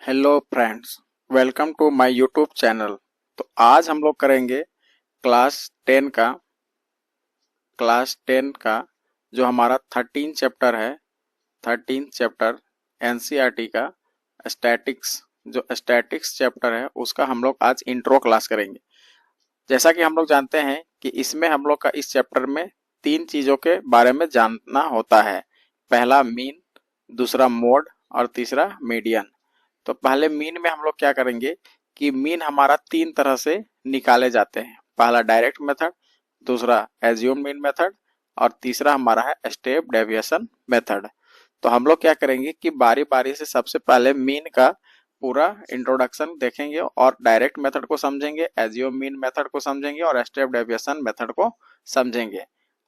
Hello friends, welcome to my YouTube channel. तो आज हम लोग करेंगे क्लास 10 का जो हमारा 13 चैप्टर है। 13 चैप्टर एनसीईआरटी का स्टैटिक्स, जो स्टैटिक्स चैप्टर है उसका हम लोग आज इंट्रो क्लास करेंगे। जैसा कि हम लोग जानते हैं कि इसमें हम लोग का इस चैप्टर में तीन चीज़ों के बारे में जानना होता है। पहला मीन, दूसरा मोड और तीसरा मीडियन। तो पहले मीन में हम लोग क्या करेंगे कि मीन हमारा तीन तरह से निकाले जाते हैं। पहला डायरेक्ट मेथड, दूसरा एज्यूम मीन मेथड और तीसरा हमारा है स्टेप डेविएशन मेथड। तो हम लोग क्या करेंगे कि बारी बारी से सबसे पहले मीन का पूरा इंट्रोडक्शन देखेंगे और डायरेक्ट मेथड को समझेंगे, एज्यूम मीन मेथड को समझेंगे और स्टेप डेविएशन मेथड को समझेंगे।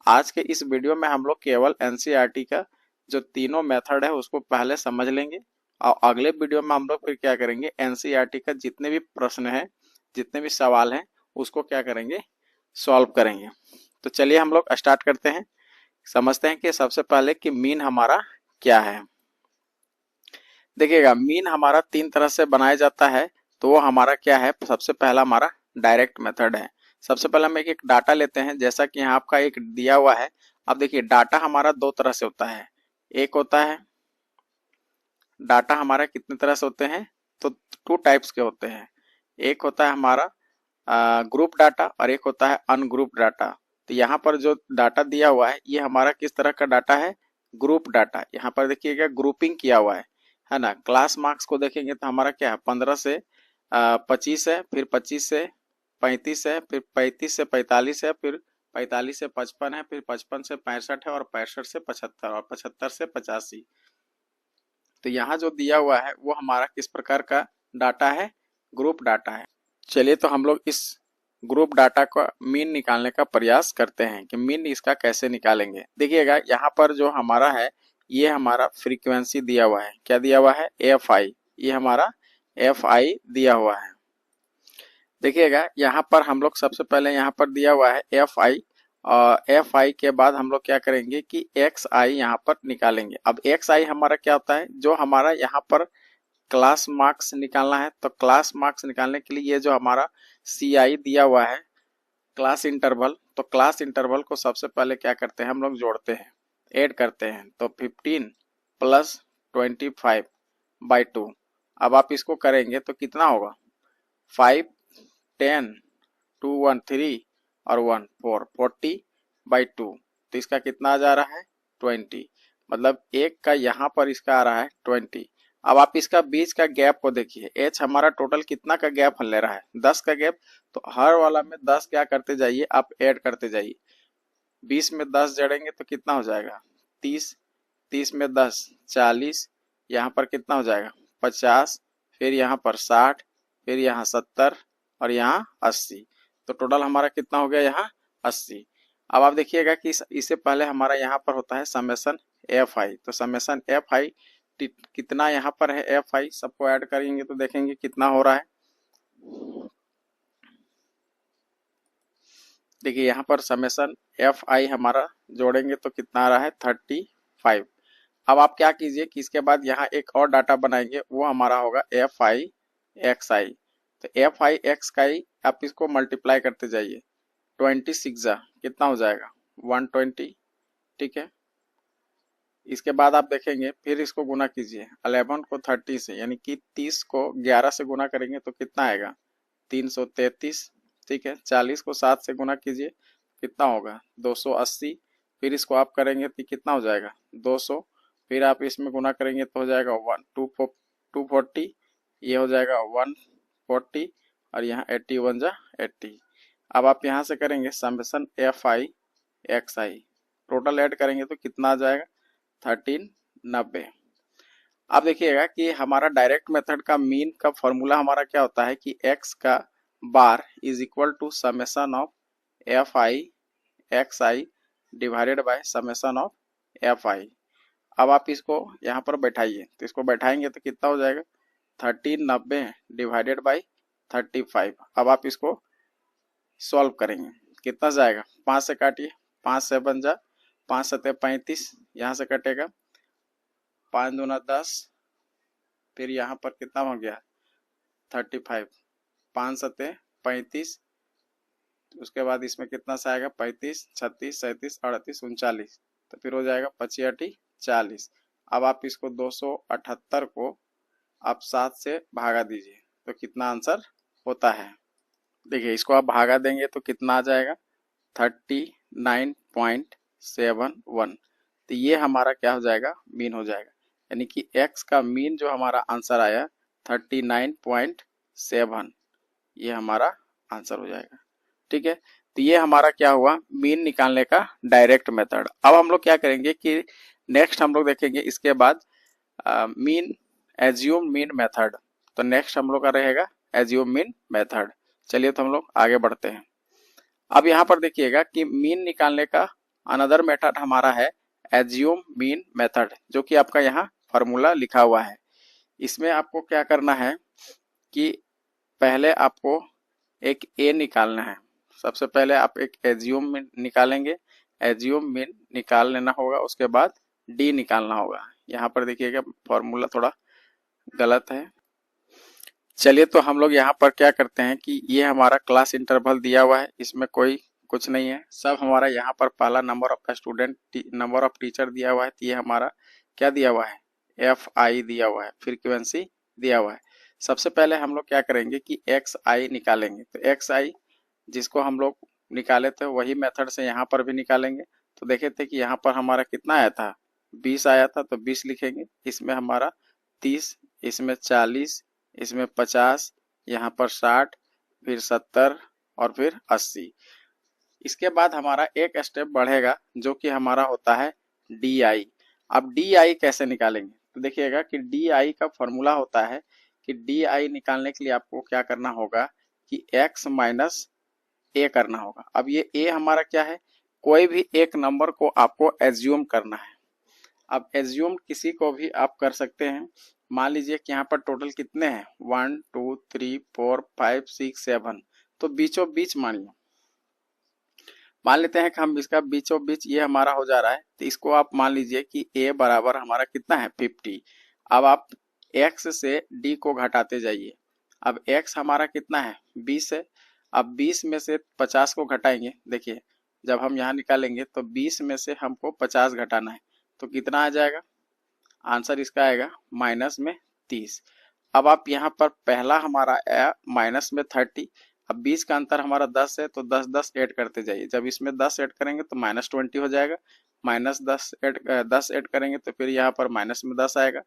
आज के इस वीडियो में हम लोग केवल एनसीईआरटी का जो तीनों मेथड है उसको पहले समझ लेंगे और अगले वीडियो में हम लोग फिर क्या करेंगे, एनसीईआरटी का जितने भी प्रश्न है, जितने भी सवाल हैं उसको क्या करेंगे, सॉल्व करेंगे। तो चलिए हम लोग स्टार्ट करते हैं। समझते हैं कि सबसे पहले कि मीन हमारा क्या है। देखिएगा, मीन हमारा तीन तरह से बनाया जाता है। तो वो हमारा क्या है, सबसे पहला हमारा डायरेक्ट मेथड है। सबसे पहले हम एक डाटा लेते हैं, जैसा कि यहाँ आपका एक दिया हुआ है। अब देखिए, डाटा हमारा दो तरह से होता है। एक होता है डाटा हमारा कितने तरह से होते हैं, तो टू टाइप्स के होते हैं। एक होता है हमारा ग्रुप डाटा और एक होता है अनग्रुप डाटा। तो यहाँ पर जो डाटा दिया हुआ है ये हमारा किस तरह का डाटा है, ग्रुप डाटा। यहाँ पर देखिएगा ग्रुपिंग किया हुआ है ना। क्लास मार्क्स को देखेंगे तो हमारा क्या है, 15 से 25 है, फिर 25 से 35 है, फिर 35 से 45 है, फिर 45 से 55 है, फिर 55 से 65 है और 65 से 75 और 75 से 85। तो यहाँ जो दिया हुआ है वो हमारा किस प्रकार का डाटा है, ग्रुप डाटा है। चलिए तो हम लोग इस ग्रुप डाटा का मीन निकालने का प्रयास करते हैं कि मीन इसका कैसे निकालेंगे। देखिएगा, यहाँ पर जो हमारा है ये हमारा फ्रीक्वेंसी दिया हुआ है। क्या दिया हुआ है, एफ आई। ये हमारा एफ आई दिया हुआ है। देखिएगा, यहाँ पर हम लोग सबसे पहले यहाँ पर दिया हुआ है एफ आई और एफ आई के बाद हम लोग क्या करेंगे कि एक्स आई यहाँ पर निकालेंगे। अब एक्स आई हमारा क्या होता है, जो हमारा यहाँ पर क्लास मार्क्स निकालना है। तो क्लास मार्क्स निकालने के लिए ये जो हमारा सी आई दिया हुआ है, क्लास इंटरवल, तो क्लास इंटरवल को सबसे पहले क्या करते हैं, हम लोग जोड़ते हैं, ऐड करते हैं। तो 15 प्लस 25/2। अब आप इसको करेंगे तो कितना होगा, 5, 10, 2, 1, 3 और 1, 4, 40/2। तो इसका कितना आ जा रहा है, 20। मतलब एक का यहाँ पर इसका आ रहा है 20। अब आप इसका बीच का गैप को देखिए, एच हमारा टोटल कितना का गैप ले रहा है, 10 का गैप। तो हर वाला में 10 क्या करते जाइए, आप ऐड करते जाइए। 20 में 10 जोड़ेंगे तो कितना हो जाएगा, 30। 30 में 10, 40। यहाँ पर कितना हो जाएगा, 50। फिर यहाँ पर 60, फिर यहाँ 70 और यहाँ 80। तो टोटल हमारा कितना हो गया, यहाँ 80। अब आप देखिएगा कि इससे पहले हमारा यहाँ पर होता है समेसन एफ आई। तो समेसन एफ आई कितना यहाँ पर है, एफ आई सबको ऐड करेंगे तो देखेंगे कितना हो रहा है। देखिए, यहाँ पर समेसन एफ आई हमारा जोड़ेंगे तो कितना आ रहा है, 35। अब आप क्या कीजिए कि इसके बाद यहाँ एक और डाटा बनाएंगे, वो हमारा होगा एफ आई एक्स आई। तो एफ आई एक्स का ही आप इसको मल्टीप्लाई करते जाइए। 26 कितना हो जाएगा, 120। ठीक है, इसके बाद आप देखेंगे फिर इसको गुना कीजिए, 11 को 30 से, यानी कि 30 को 11 से गुना करेंगे तो कितना आएगा, 333। ठीक है, 40 को 7 से गुना कीजिए, कितना होगा, 280। फिर इसको आप करेंगे तो कितना हो जाएगा, 200। फिर आप इसमें गुना करेंगे तो हो जाएगा 240। ये हो जाएगा 140 और यहाँ 81 जा 80। अब आप यहाँ से करेंगे summation F i x I, total add करेंगे तो कितना आ जाएगा, 1390। अब देखिएगा कि हमारा डायरेक्ट मेथड का मीन का फॉर्मूला हमारा क्या होता है कि x का bar is equal to summation of F i x i divided by summation of F i. अब आप इसको यहाँ पर बैठाइए, तो इसको बैठाएंगे तो कितना हो जाएगा, 1390 डिवाइडेड बाई 35। अब आप इसको सॉल्व करेंगे, कितना जाएगा, 5 से काटिए, 5 से बन जा, 5 सते 35, यहाँ से कटेगा, 5 दूना 10, फिर यहाँ पर कितना हो गया 35, 5 सत्ते 35, उसके बाद इसमें कितना सा आएगा 35, 36, 37, 38, 39, तो फिर हो जाएगा 25 40। अब आप इसको 278 को आप 7 से भागा दीजिए तो कितना आंसर होता है। देखिए इसको आप भागा देंगे तो कितना आ जाएगा 39.71। तो ये हमारा क्या हो जाएगा मीन हो जाएगा, यानी कि x का मीन जो हमारा आंसर आया 39.7, ये हमारा आंसर हो जाएगा। ठीक है, तो ये हमारा क्या हुआ मीन निकालने का डायरेक्ट मेथड। अब हम लोग क्या करेंगे कि नेक्स्ट हम लोग देखेंगे इसके बाद मीन एज्यूम मीन मेथड। तो नेक्स्ट हम लोग का रहेगा एज्यूम मीन मेथड। चलिए तो हम लोग आगे बढ़ते हैं। अब यहाँ पर देखिएगा कि मीन निकालने का अनदर मेथड हमारा है एज्यूम मीन मेथड, जो कि आपका यहाँ फॉर्मूला लिखा हुआ है। इसमें आपको क्या करना है कि पहले आपको एक ए निकालना है। सबसे पहले आप एक एज्यूम मीन निकालेंगे, एज्यूम मीन निकाल लेना होगा, उसके बाद डी निकालना होगा। यहाँ पर देखिएगा फॉर्मूला थोड़ा गलत है। चलिए तो हम लोग यहाँ पर क्या करते हैं कि ये हमारा क्लास इंटरवल दिया हुआ है, इसमें कोई कुछ नहीं है, सब हमारा यहाँ पर पहला number of student, number of teacher दिया हुआ है। तो ये हमारा क्या दिया हुआ है FI दिया हुआ है, फ्रीक्वेंसी दिया हुआ है। सबसे पहले हम लोग क्या करेंगे कि XI निकालेंगे। तो XI जिसको हम लोग निकाले थे वही मेथड से यहाँ पर भी निकालेंगे। तो देखे थे कि यहाँ पर हमारा कितना आया था 20 आया था, तो 20 लिखेंगे। इसमें हमारा 30, इसमें 40, इसमें 50, यहाँ पर 60, फिर 70 और फिर 80। इसके बाद हमारा एक स्टेप बढ़ेगा जो कि हमारा होता है DI। अब DI कैसे निकालेंगे तो देखिएगा कि DI का फॉर्मूला होता है कि DI निकालने के लिए आपको क्या करना होगा कि x माइनस ए करना होगा। अब ये ए हमारा क्या है, कोई भी एक नंबर को आपको एज्यूम करना है। अब एज्यूम किसी को भी आप कर सकते हैं। मान लीजिए कि यहाँ पर टोटल कितने हैं 1 2 3 4 5 6 7, तो बीचों बीच मानिए, मान लेते हैं कि हम इसका बीचों बीच ये हमारा हो जा रहा है। तो इसको आप मान लीजिए कि a बराबर हमारा कितना है 50। अब आप x से d को घटाते जाइए। अब x हमारा कितना है 20 है। अब 20 में से 50 को घटाएंगे। देखिए जब हम यहाँ निकालेंगे तो 20 में से हमको 50 घटाना है, तो कितना आ जाएगा आंसर इसका आएगा माइनस में 30। अब आप यहाँ पर पहला हमारा आया माइनस में 30। अब 20 का अंतर हमारा 10 है, तो 10 10 ऐड करते जाइए। जब इसमें 10 ऐड करेंगे तो माइनस 20 हो जाएगा। माइनस 10 ऐड करेंगे तो फिर यहाँ पर माइनस में 10 आएगा,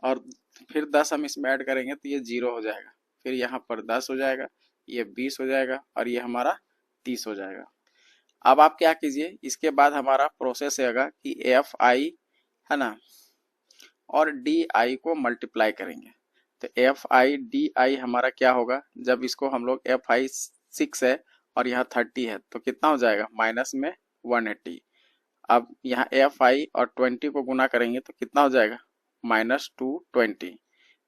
और फिर 10 हम इसमें ऐड करेंगे तो ये 0 हो जाएगा। फिर यहाँ पर 10 हो जाएगा, ये 20 हो जाएगा, और ये हमारा 30 हो जाएगा। अब आप क्या कीजिए, इसके बाद हमारा प्रोसेस होगा कि FI है ना और DI को मल्टीप्लाई करेंगे। तो FI DI हमारा क्या होगा, जब इसको हम लोग FI 6 है और यहाँ 30 है तो कितना हो जाएगा माइनस में 180। अब यहाँ FI और 20 को गुना करेंगे तो कितना हो जाएगा माइनस 220।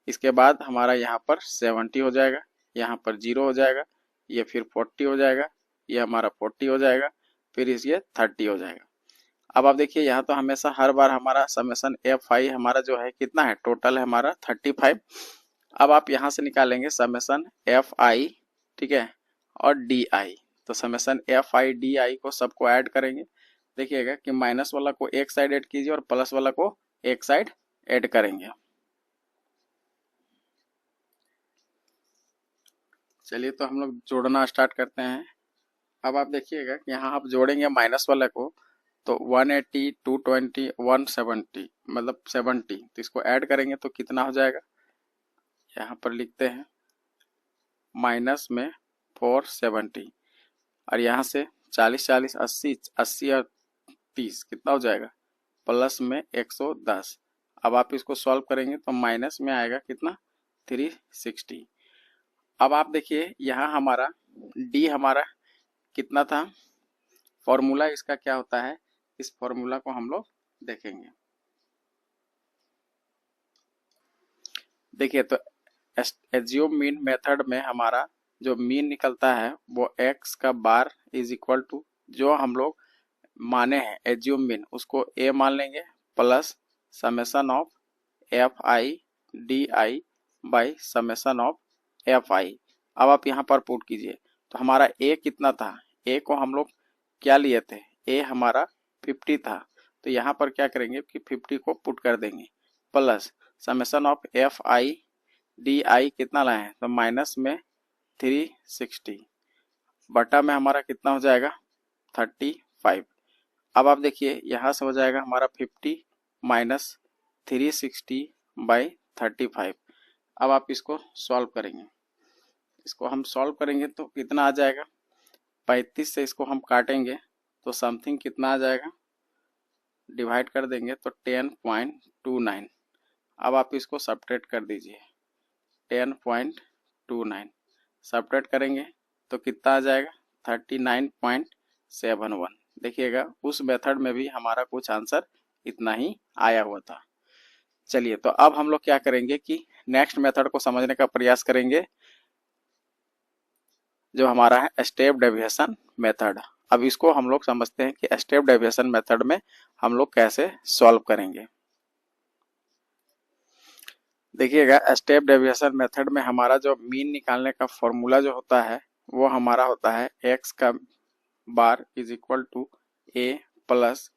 इसके बाद हमारा यहाँ पर 70 हो जाएगा, यहाँ पर 0 हो जाएगा, ये फिर 40 हो जाएगा, ये हमारा 40 हो जाएगा, फिर ये 30 हो जाएगा। अब आप देखिए यहाँ तो हमेशा हर बार हमारा समेसन FI हमारा जो है कितना है टोटल है हमारा 35। अब आप यहाँ से निकालेंगे समेसन FI, ठीक है, और DI। तो समेसन FI DI को सबको ऐड करेंगे। देखिएगा कि माइनस वाला को एक साइड ऐड कीजिए और प्लस वाला को एक साइड ऐड करेंगे। चलिए तो हम लोग जोड़ना स्टार्ट करते हैं। अब आप देखिएगा कि यहाँ आप जोड़ेंगे माइनस वाला को तो 180 220 170 मतलब 70, तो इसको ऐड करेंगे तो कितना हो जाएगा, यहाँ पर लिखते हैं माइनस में 470, और यहाँ से 40 40 80 80 और 30 कितना हो जाएगा प्लस में 110। अब आप इसको सॉल्व करेंगे तो माइनस में आएगा कितना 360। अब आप देखिए यहाँ हमारा डी हमारा कितना था, फॉर्मूला इसका क्या होता है, इस फॉर्मूला को हम लोग देखेंगे। देखिए तो एज्यूम मीन मेथड में हमारा जो मीन निकलता है वो x का बार इज इक्वल टू जो हम लोग माने हैं एज्यूम मीन उसको a मान लेंगे plus summation of FI D I by summation of F i. अब आप यहाँ पर पुट कीजिए, तो हमारा ए कितना था, ए को हम लोग क्या लिए थे, ए हमारा 50 था, तो यहाँ पर क्या करेंगे कि 50 को पुट कर देंगे, plus summation of F I D I कितना लाए हैं, तो माइनस में 360 बटा में हमारा कितना हो जाएगा 35। अब आप देखिए यहाँ से हो जाएगा हमारा 50 माइनस 360 बाई 35। अब आप इसको सॉल्व करेंगे, इसको हम सॉल्व करेंगे तो कितना आ जाएगा, 35 से इसको हम काटेंगे तो समथिंग कितना आ जाएगा, डिवाइड कर देंगे तो 10.29। अब आप इसको सब्ट्रैक्ट कर दीजिए, 10.29 सब्ट्रैक्ट करेंगे तो कितना आ जाएगा 39.71। देखिएगा उस मेथड में भी हमारा कुछ आंसर इतना ही आया हुआ था। चलिए तो अब हम लोग क्या करेंगे कि नेक्स्ट मेथड को समझने का प्रयास करेंगे, जो हमारा है स्टेप डेविएशन मेथड। अब इसको हम लोग समझते हैं कि स्टेप डेविएशन मेथड में हम लोग कैसे सॉल्व करेंगे। देखिएगा स्टेप डेविएशन मेथड में हमारा जो मीन निकालने का फॉर्मूला जो होता है वो हमारा होता है x का bar is equal to a plus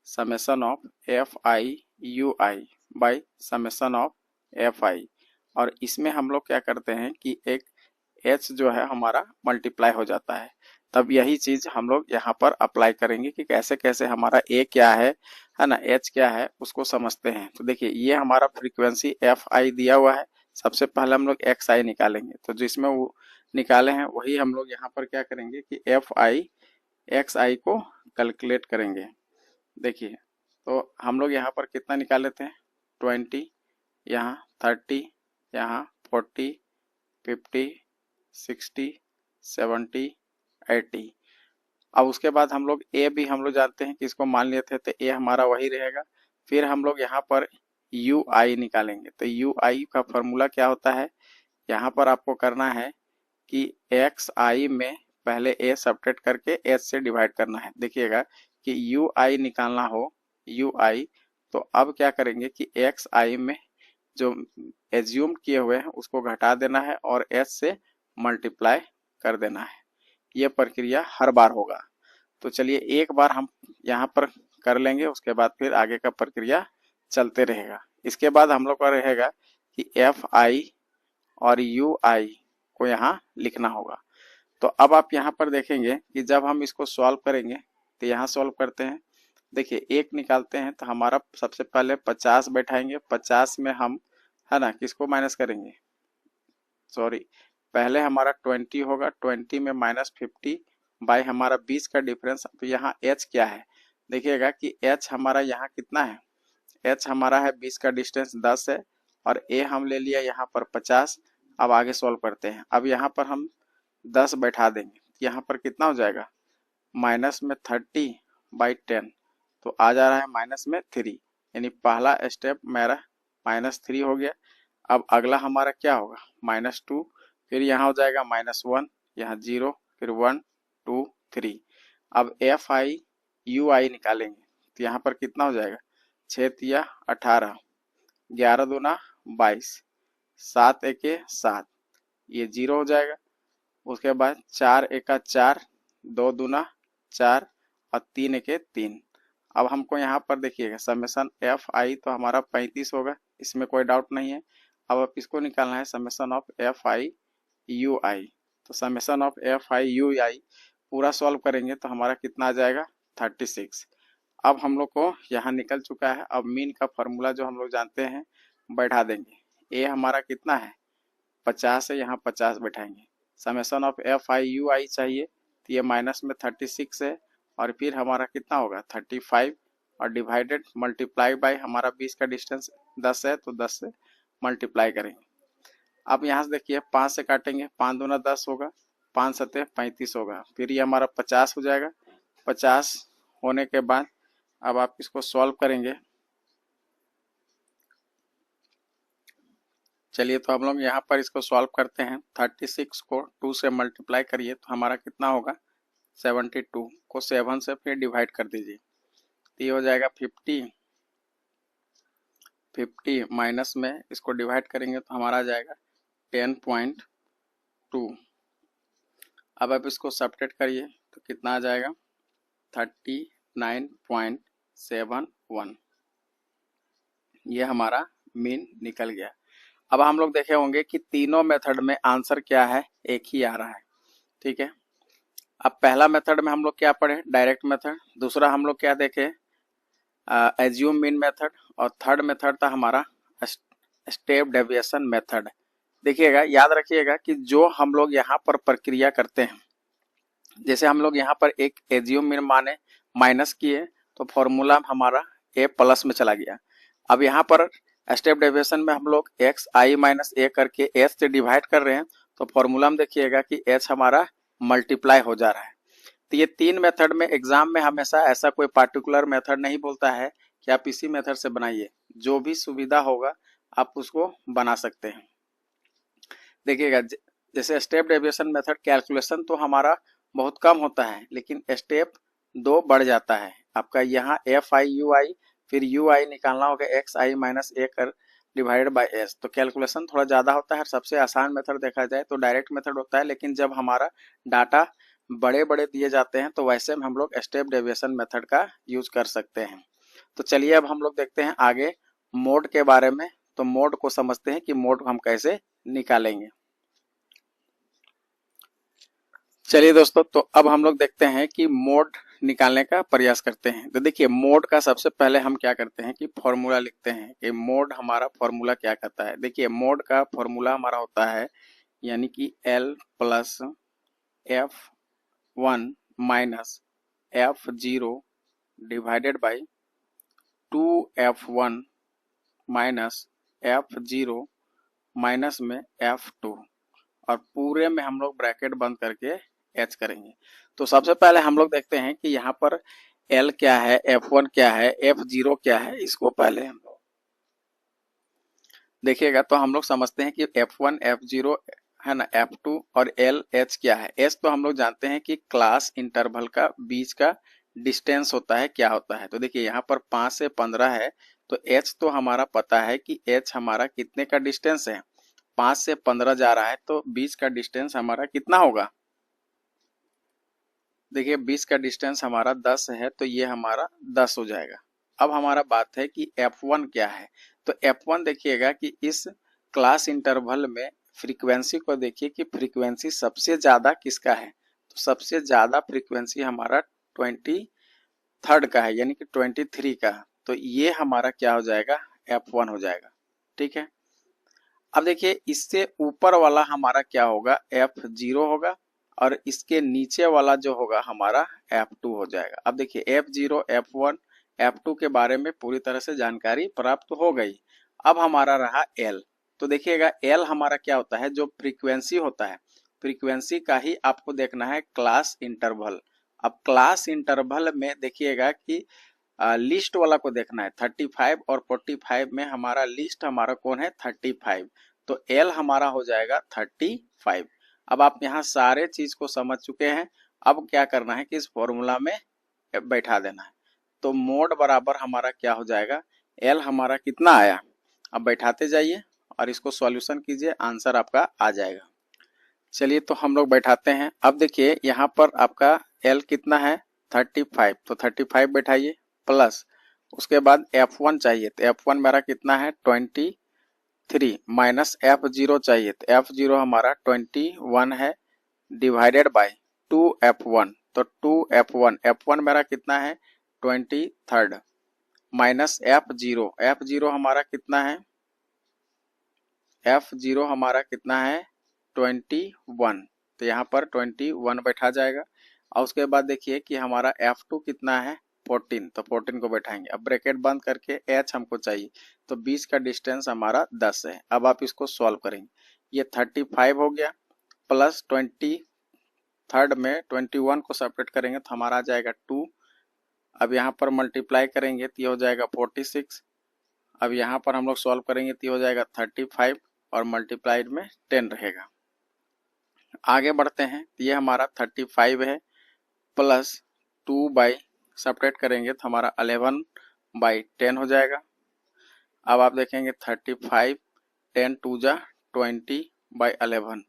summation of F I you i by summation of F i. और इसमें हम लोग क्या करते हैं कि एक h जो है हमारा मल्टीप्लाई हो जाता है, तब यही चीज हम लोग यहाँ पर अप्लाई करेंगे कि कैसे कैसे हमारा a क्या है ना, h क्या है उसको समझते हैं। तो देखिए ये हमारा फ्रीक्वेंसी एफ आई दिया हुआ है, सबसे पहले हम लोग एक्स आई निकालेंगे, तो जिसमें वो निकाले हैं वही हम लोग यहाँ पर क्या करेंगे कि एफ आई एक्स आई को कैलकुलेट करेंगे। देखिए तो हम लोग यहाँ पर कितना निकाले थे 20, यहाँ 30, यहाँ 40, 50, 60, 70, 80। अब उसके बाद हम लोग ए भी हम लोग जानते हैं कि इसको मान लिए थे, तो ए हमारा वही रहेगा। फिर हम लोग यहाँ पर यू आई निकालेंगे, तो यू आई का फॉर्मूला क्या होता है, यहाँ पर आपको करना है कि एक्स आई में पहले ए सब्ट्रैक्ट करके एच से डिवाइड करना है। देखिएगा कि यू आई निकालना हो यू आई, तो अब क्या करेंगे कि एक्स आई में जो एज्यूम किए हुए हैं उसको घटा देना है और एच से मल्टीप्लाई कर देना है। ये प्रक्रिया हर बार होगा। तो चलिए एक बार हम यहाँ पर कर लेंगे, उसके बाद फिर आगे का प्रक्रिया चलते रहेगा। इसके बाद हम लोग का रहेगा कि एफ आई और यू आई को यहाँ लिखना होगा। तो अब आप यहाँ पर देखेंगे कि जब हम इसको सॉल्व करेंगे तो यहाँ सॉल्व करते हैं, देखिए एक निकालते हैं तो हमारा सबसे पहले 50 बैठाएंगे, 50 में हम है ना किसको माइनस करेंगे, सॉरी पहले हमारा 20 होगा, 20 में माइनस 50 बाई हमारा 20 का डिफरेंस। तो यहाँ h क्या है, देखिएगा कि h हमारा यहाँ कितना है, h हमारा है 20 का डिस्टेंस 10 है और a हम ले लिया यहाँ पर 50। अब आगे सॉल्व करते हैं, अब यहाँ पर हम 10 बैठा देंगे, यहाँ पर कितना हो जाएगा माइनस में 30 बाई 10, तो आ जा रहा है माइनस में 3, यानी पहला स्टेप मेरा -3 हो गया। अब अगला हमारा क्या होगा -2, फिर यहाँ हो जाएगा -1, यहाँ 0, फिर 1 2 3। अब एफ आई यू आई निकालेंगे, तो यहाँ पर कितना हो जाएगा 6 तिया 18, 11 दूना 22, 7 एके 7, ये 0 हो जाएगा। उसके बाद 4 एका 4, 2 दूना 4 और 3 एके 3। अब हमको यहाँ पर देखिएगा समेसन एफ आई तो हमारा 35 होगा, इसमें कोई डाउट नहीं है। अब आप इसको निकालना है summation of F I you I, तो summation of F I you I पूरा सॉल्व करेंगे तो हमारा कितना आ जाएगा 36। अब हम लोग को यहाँ निकल चुका है। अब मीन का फॉर्मूला जो हम लोग जानते हैं बैठा देंगे, ए हमारा कितना है 50 है, यहाँ 50 बैठाएंगे, summation of F I you I चाहिए तो ये माइनस में 36 है और फिर हमारा कितना होगा 35 और डिवाइडेड मल्टीप्लाई बाय हमारा 20 का डिस्टेंस 10 है तो 10 से मल्टीप्लाई करेंगे। अब यहाँ से देखिए 5 से काटेंगे, 5 दूना 10 होगा, 5 सते 35 होगा, फिर ये हमारा 50 हो जाएगा। 50 होने के बाद अब आप इसको सॉल्व करेंगे। चलिए तो हम लोग यहाँ पर इसको सॉल्व करते हैं, 36 को 2 से मल्टीप्लाई करिए तो हमारा कितना होगा 72 को 7 से फिर डिवाइड कर दीजिए, तो ये हो जाएगा 50, 50 माइनस में इसको डिवाइड करेंगे तो हमारा आ जाएगा 10.2। अब आप इसको सब्ट्रैक्ट करिए तो कितना आ जाएगा 39.71। ये हमारा मीन निकल गया। अब हम लोग देखे होंगे कि तीनों मेथड में आंसर क्या है, एक ही आ रहा है। ठीक है, अब पहला मेथड में हम लोग क्या पढ़े, डायरेक्ट मेथड। दूसरा हम लोग क्या देखे, एज्यूम मीन मेथड। और थर्ड मेथड था हमारा स्टेप डेविएशन मेथड। देखिएगा, याद रखिएगा कि जो हम लोग यहाँ पर प्रक्रिया करते हैं, जैसे हम लोग यहाँ पर एक एज्यूम मीन माने माइनस किए तो फॉर्मूला हमारा ए प्लस में चला गया। अब यहाँ पर स्टेप डेविएशन में हम लोग एक्स आई माइनस ए करके एच से डिवाइड कर रहे हैं तो फॉर्मूला में देखिएगा कि एच हमारा मल्टीप्लाई हो जा रहा है। तो ये तीन मेथड में एग्जाम में हमेशा ऐसा कोई पार्टिकुलर मेथड नहीं बोलता है कि आप इसी मेथड से बनाइए, जो भी सुविधा होगा आप उसको बना सकते हैं। देखिएगा, जैसे स्टेप डेविएशन मेथड कैलकुलेशन तो हमारा बहुत कम होता है, लेकिन स्टेप 2 बढ़ जाता है आपका। यहाँ एफ आई यू आई, फिर यू आई निकालना होगा एक्स आई माइनस ए कर डिवाइडेड बाय एस। तो कैलकुलेशन थोड़ा ज़्यादा होता है। सबसे आसान मेथड देखा जाए तो डायरेक्ट मेथड होता है, लेकिन जब हमारा डाटा बड़े बड़े दिए जाते हैं तो वैसे में हम लोग स्टेप डेविएशन मेथड का यूज कर सकते हैं। तो चलिए अब हम लोग देखते हैं आगे मोड के बारे में। तो मोड को समझते हैं कि मोड हम कैसे निकालेंगे। चलिए दोस्तों, तो अब हम लोग देखते हैं कि मोड निकालने का प्रयास करते हैं। तो देखिए, मोड का सबसे पहले हम क्या करते हैं कि फॉर्मूला लिखते हैं कि मोड हमारा फॉर्मूला क्या कहता है। देखिए, मोड का फॉर्मूला हमारा होता है यानी कि L plus F1 minus F0 divided by 2F1 minus F0 minus में F2, और पूरे में हम लोग ब्रैकेट बंद करके एच करेंगे। तो सबसे पहले हम लोग देखते हैं कि यहाँ पर L क्या है, F1 क्या है, F0 क्या है। इसको पहले हम लोग देखिएगा तो हम लोग समझते हैं कि F1 F0 है ना, F2 और L H क्या है। H तो हम लोग जानते हैं कि क्लास इंटरवल का बीच का डिस्टेंस होता है, क्या होता है। तो देखिए, यहाँ पर 5 से 15 है तो H तो हमारा पता है कि H हमारा कितने का डिस्टेंस है, 5 से 15 जा रहा है, तो बीच का डिस्टेंस हमारा कितना होगा। देखिए, 20 का डिस्टेंस हमारा 10 है तो ये हमारा 10 हो जाएगा। अब हमारा बात है कि F1 क्या है। तो F1 देखिएगा कि इस क्लास इंटरवल में फ्रीक्वेंसी को देखिए कि फ्रीक्वेंसी सबसे ज्यादा किसका है। तो सबसे ज्यादा फ्रीक्वेंसी हमारा 23rd का है, यानी कि 23 का। तो ये हमारा क्या हो जाएगा, F1 हो जाएगा। ठीक है, अब देखिए इससे ऊपर वाला हमारा क्या होगा, F0 होगा, और इसके नीचे वाला जो होगा हमारा F2 हो जाएगा। अब देखिए F0, F1, F2 के बारे में पूरी तरह से जानकारी प्राप्त हो गई। अब हमारा रहा L। तो देखिएगा L हमारा क्या होता है, जो फ्रीक्वेंसी होता है, फ्रीक्वेंसी का ही आपको देखना है क्लास इंटरवल। अब क्लास इंटरवल में देखिएगा कि लिस्ट वाला को देखना है 35 और 45 में हमारा लिस्ट हमारा कौन है 35। तो L हमारा हो जाएगा 35। अब आप यहाँ सारे चीज को समझ चुके हैं। अब क्या करना है कि इस फॉर्मूला में बैठा देना है। तो मोड बराबर हमारा क्या हो जाएगा, L हमारा कितना आया। अब बैठाते जाइए और इसको सॉल्यूशन कीजिए, आंसर आपका आ जाएगा। चलिए तो हम लोग बैठाते हैं। अब देखिए यहाँ पर आपका L कितना है 35, तो 35 बैठाइए, प्लस उसके बाद F1 चाहिए तो F1 मेरा कितना है 23, माइनस F0 चाहिए तो F0 हमारा 21 है, डिवाइडेड बाय 2F1। तो 2F1, F1 मेरा कितना है 23rd, माइनस F0 हमारा कितना है, F0 हमारा कितना है 21। तो यहाँ पर 21 बैठा जाएगा। और उसके बाद देखिए कि हमारा F2 कितना है 14, तो 14 को बैठाएंगे। अब ब्रैकेट बंद करके H हमको चाहिए, तो 20 का डिस्टेंस हमारा 10 है। अब आप इसको सॉल्व करेंगे, ये 35 हो गया, प्लस 23rd में 21 को सेपरेट करेंगे तो हमारा आ जाएगा 2। अब यहाँ पर मल्टीप्लाई करेंगे तो ये हो जाएगा 46। अब यहाँ पर हम लोग सॉल्व करेंगे तो ये हो जाएगा 35 और मल्टीप्लाइड में 10 रहेगा। आगे बढ़ते हैं, तो ये हमारा 35 है, प्लस 2 बाई सेपरेट करेंगे तो हमारा 11/10 हो जाएगा। अब आप देखेंगे 35, 10 टू जा 20/11।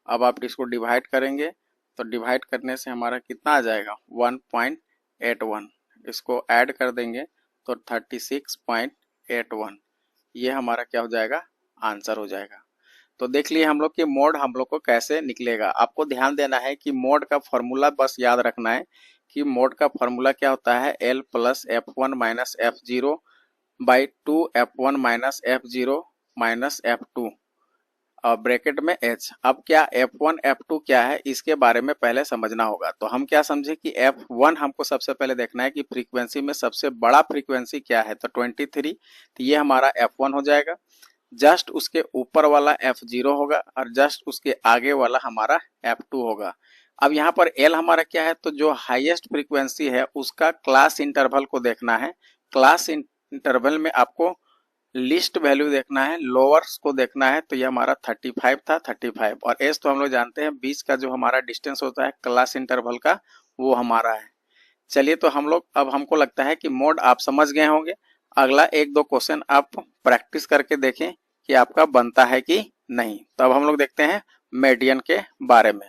अब आप इसको डिवाइड करेंगे तो डिवाइड करने से हमारा कितना आ जाएगा 1.81। इसको ऐड कर देंगे तो 36.81। ये हमारा क्या हो जाएगा, आंसर हो जाएगा। तो देख लिए हम लोग कि मोड हम लोग को कैसे निकलेगा। आपको ध्यान देना है कि मोड का फॉर्मूला बस याद रखना है कि मोड का फॉर्मूला क्या होता है, L plus F1 minus F0 by 2 F1 minus F0 minus F2 और ब्रैकेट में H। अब क्या F1 F2 क्या है, इसके बारे में पहले समझना होगा। तो हम क्या समझे कि F1 हमको सबसे पहले देखना है कि फ्रीक्वेंसी में सबसे बड़ा फ्रीक्वेंसी क्या है, तो 23। तो ये हमारा F1 हो जाएगा। जस्ट उसके ऊपर वाला F0 होगा और जस्ट उसके आगे वाला हमारा F2 होगा। अब यहाँ पर L हमारा क्या है, तो जो हाईएस्ट फ्रीक्वेंसी है उसका क्लास इंटरवल को देखना है। क्लास इंटरवल में आपको लिस्ट वैल्यू देखना है, लोअर्स को देखना है। तो ये हमारा 35 था, 35। और एस तो हम लोग जानते हैं 20 का जो हमारा डिस्टेंस होता है क्लास इंटरवल का, वो हमारा है। चलिए तो हम लोग, अब हमको लगता है कि मोड आप समझ गए होंगे। अगला एक दो क्वेश्चन आप प्रैक्टिस करके देखें कि आपका बनता है कि नहीं। तो अब हम लोग देखते हैं मीडियन के बारे में।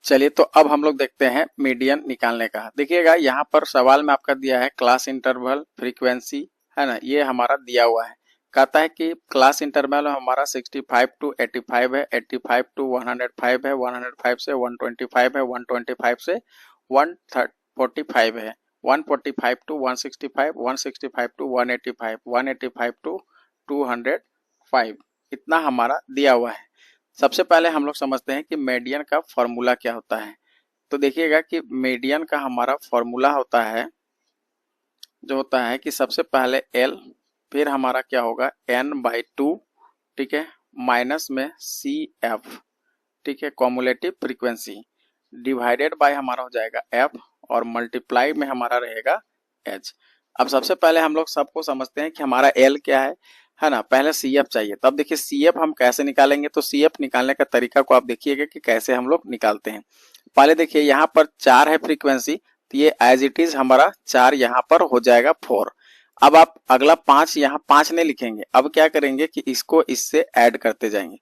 चलिए तो अब हम लोग देखते हैं मीडियन निकालने का। देखिएगा यहाँ पर सवाल में आपका दिया है क्लास इंटरवल फ्रीक्वेंसी, है ना, ये हमारा दिया हुआ है। कहता है कि क्लास इंटरवल हमारा 65 टू 85 है, 85 टू 105 है, 105 से 125 है, 125 से 145 है, 145 टू 165, 165 टू 185, 185 टू 205, इतना हमारा दिया हुआ है। सबसे पहले हम लोग समझते हैं कि मीडियन का फॉर्मूला क्या होता है। तो देखिएगा कि मीडियन का हमारा फॉर्मूला होता है, जो होता है कि सबसे पहले L, फिर हमारा क्या होगा N/2, ठीक है, माइनस में CF, ठीक है, कॉमुलेटिव फ्रीक्वेंसी, डिवाइडेड बाय हमारा हो जाएगा F और मल्टीप्लाई में हमारा रहेगा H। अब सबसे पहले हम लोग सबको समझते हैं कि हमारा L क्या है ना, पहले CF चाहिए। तो अब देखिए CF हम कैसे निकालेंगे, तो CF निकालने का तरीका को आप देखिएगा कि कैसे हम लोग निकालते हैं। पहले देखिए यहाँ पर 4 है फ्रीक्वेंसी, तो ये एज इट इज हमारा 4 यहाँ पर हो जाएगा 4। अब आप अगला 5 यहाँ 5 नहीं लिखेंगे, अब क्या करेंगे कि इसको इससे ऐड करते जाएंगे।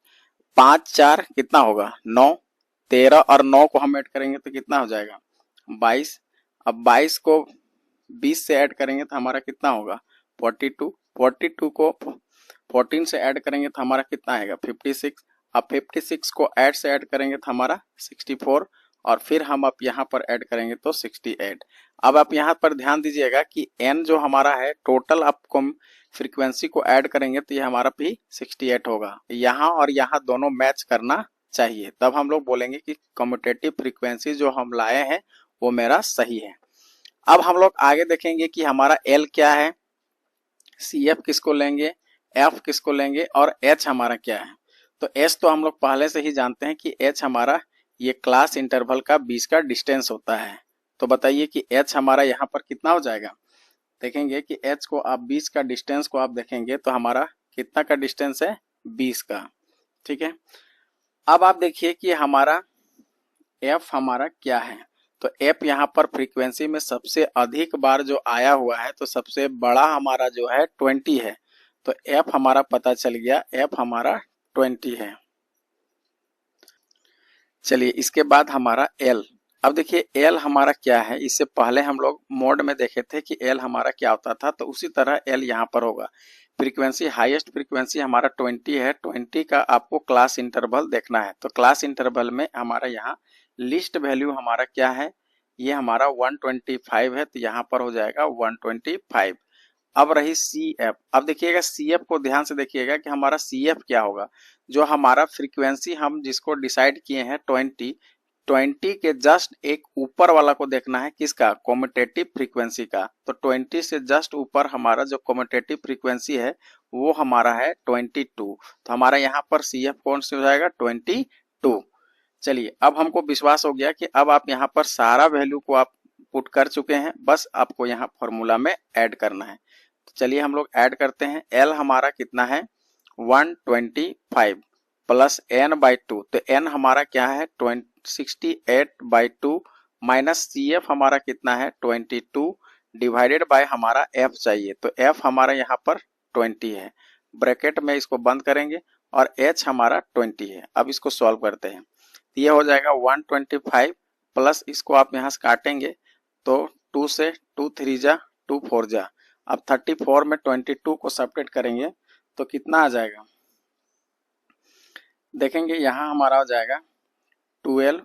5 4 कितना होगा 9, 13 और 9 को हम ऐड करेंगे तो कितना हो जाएगा 22। अब 22 को 20 से ऐड करेंगे तो हमारा कितना होगा 42, 42 को 14 से ऐड करेंगे तो हमारा कितना आएगा 56। अब 56 को ऐड से ऐड करेंगे तो हमारा 64 और फिर हम आप यहाँ पर ऐड करेंगे तो 68। अब आप यहाँ पर ध्यान दीजिएगा कि n जो हमारा है टोटल आपको फ्रीक्वेंसी को ऐड करेंगे तो ये हमारा भी 68 होगा। यहाँ और यहाँ दोनों मैच करना चाहिए, तब हम लोग बोलेंगे कि कम्यूटेटिव फ्रीक्वेंसी जो हम लाए हैं वो मेरा सही है। अब हम लोग आगे देखेंगे कि हमारा L क्या है, CF किसको लेंगे, F किसको लेंगे और H हमारा क्या है। तो H तो हम लोग पहले से ही जानते हैं कि H हमारा ये क्लास इंटरवल का 20 का डिस्टेंस होता है। तो बताइए कि H हमारा यहाँ पर कितना हो जाएगा। देखेंगे कि H को आप 20 का डिस्टेंस को आप देखेंगे तो हमारा कितना का डिस्टेंस है 20 का, ठीक है। अब आप देखिए कि हमारा F हमारा क्या है, तो F यहाँ पर फ्रीक्वेंसी में सबसे अधिक बार जो आया हुआ है, तो सबसे बड़ा हमारा जो है 20 है। तो F हमारा पता चल गया, F हमारा 20 है। चलिए इसके बाद हमारा L। अब देखिए L हमारा क्या है, इससे पहले हम लोग मोड में देखे थे कि L हमारा क्या होता था, तो उसी तरह L यहाँ पर होगा। फ्रीक्वेंसी हाईएस्ट फ्रीक्वेंसी हमारा 20 है, 20 का आपको क्लास इंटरवल देखना है। तो क्लास इंटरवल में हमारा यहाँ लिस्ट वैल्यू हमारा क्या है, ये हमारा 125 है, तो यहाँ पर हो जाएगा 125। अब रही CF। अब देखिएगा CF को ध्यान से देखिएगा कि हमारा CF क्या होगा, जो हमारा फ्रीक्वेंसी हम जिसको डिसाइड किए हैं 20 के जस्ट एक ऊपर वाला को देखना है, किसका, कम्यूटेटिव फ्रीक्वेंसी का। तो 20 से जस्ट ऊपर हमारा जो कम्यूटेटिव फ्रीक्वेंसी है वो हमारा है 22। तो हमारा यहाँ पर CF कौन से हो जाएगा 22। चलिए अब हमको विश्वास हो गया कि अब आप यहाँ पर सारा वैल्यू को आप पुट कर चुके हैं, बस आपको यहाँ फॉर्मूला में ऐड करना है। तो चलिए हम लोग ऐड करते हैं। L हमारा कितना है 125 प्लस N/2, तो N हमारा क्या है 68/2 माइनस सी एफ हमारा कितना है 22 डिवाइडेड बाय हमारा एफ चाहिए, तो एफ हमारा यहाँ पर 20 है, ब्रैकेट में इसको बंद करेंगे और एच हमारा 20 है। अब इसको सॉल्व करते हैं, ये हो जाएगा 125 प्लस इसको आप यहाँ से काटेंगे तो 2 से 2 3 जा 2 4 जा, अब 34 में 22 को सब्ट्रैक्ट करेंगे तो कितना आ जाएगा, देखेंगे यहाँ हमारा हो जाएगा 12,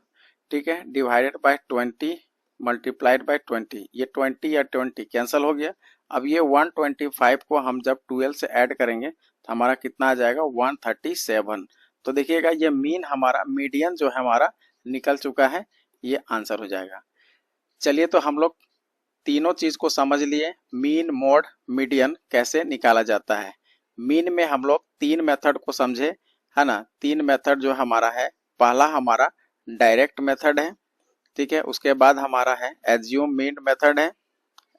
ठीक है, डिवाइडेड बाय 20 मल्टीप्लाइड बाय 20, ये 20 या 20 कैंसिल हो गया। अब ये 125 को हम जब 12 से ऐड करेंगे तो हमारा कितना आ जाएगा 137। तो देखिएगा ये मीन हमारा मीडियन जो है हमारा निकल चुका है, ये आंसर हो जाएगा। चलिए तो हम लोग तीनों चीज को समझ लिए, मीन मोड मीडियन कैसे निकाला जाता है। मीन में हम लोग 3 मेथड को समझे है ना, 3 मेथड जो हमारा है, पहला हमारा डायरेक्ट मेथड है, ठीक है, उसके बाद हमारा है एज्यूम मीन मेथड है,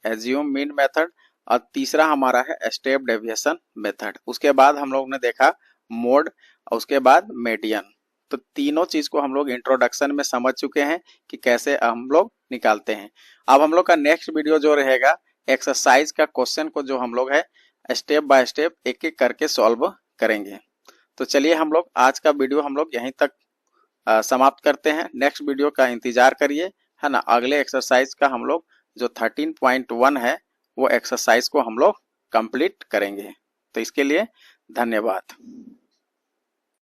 एज्यूम मीन मेथड, और तीसरा हमारा है स्टेप डेविएशन मेथड। उसके बाद हम लोग ने देखा मोड और उसके बाद मीडियन। तो तीनों चीज को हम लोग इंट्रोडक्शन में समझ चुके हैं कि कैसे हम लोग निकालते हैं। अब हम लोग का नेक्स्ट वीडियो जो रहेगा एक्सरसाइज का क्वेश्चन को जो हम लोग है स्टेप बाय स्टेप एक एक करके सॉल्व करेंगे। तो चलिए हम लोग आज का वीडियो हम लोग यहीं तक समाप्त करते हैं। नेक्स्ट वीडियो का इंतजार करिए है ना, अगले एक्सरसाइज का हम लोग जो 13.1 है वो एक्सरसाइज को हम लोग कंप्लीट करेंगे। तो इसके लिए धन्यवाद।